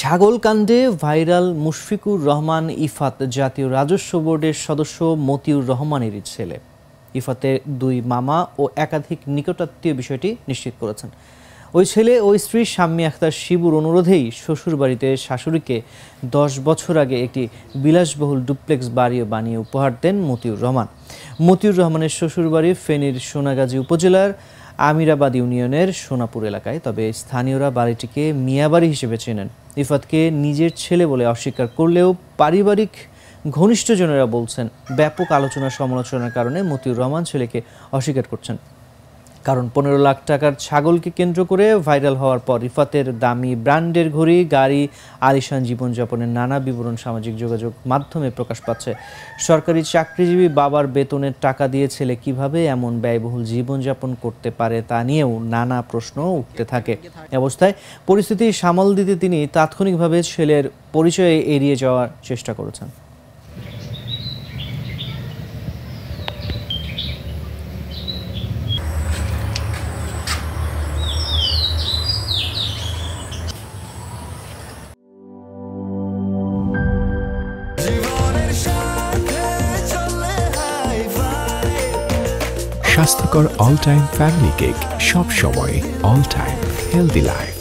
ছাগলকাণ্ডে viral Mushfiqur Rahman Ifat জাতীয় রাজস্ব বোর্ডের সদস্য মতিউর রহমানেরই ছেলে। ইফাতের দুই মামা ও একাধিক নিকটাত্মীয় বিষয়টি নিশ্চিত করেছেন। ওই ছেলে ও স্ত্রী শাম্মী আখতার শিবুর অনুরোধেই শ্বশুরবাড়িতে শাশুড়িকে 10 বছর আগে একটি বিলাসবহুল ডুপ্লেক্স বাড়ি বানিয়ে উপহার দেন মতিউর রহমান। মতিউর রহমানের শ্বশুরবাড়ি ফেনীর সোনাগাজী উপজেলার আমিরাবাদ ইউনিয়নের সোনাপুর এলাকায়, তবে স্থানীয়রা বাড়িটিকে মিয়াবাড়ি হিসেবে চেনেন। ইফাতকে নিজের ছেলে বলে অস্বীকার করলেও পারিবারিক ঘনিষ্ঠজনেরা বলছেন ব্যাপক আলোচনা সমালোচনার কারণে মতিউর রহমান ছেলেকে অস্বীকার করছেন। কারণ 15 লাখ টাকার ছাগলকে কেন্দ্র করে ভাইরাল হওয়ার পর ইফাতের দামি ব্র্যান্ডের ঘড়ি, গাড়ি, আলিশান জীবনযাপনের নানা বিবরণ সামাজিক যোগাযোগ মাধ্যমে প্রকাশ পাচ্ছে। সরকারি চাকরিজীবী বাবার বেতনের টাকা দিয়ে ছেলে কিভাবে এমন ব্যয়বহুল জীবনযাপন করতে পারে তা নিয়েও নানা প্রশ্ন উঠতে থাকে। অবস্থায় পরিস্থিতি সামাল দিতে তিনি তাৎক্ষণিকভাবে ছেলের পরিচয় এড়িয়ে যাওয়ার চেষ্টা করেছেন। স্বাস্থ্যকর অল টাইম ফ্যামিলি কেক, সব সময় অল টাইম হেলদি লাইফ।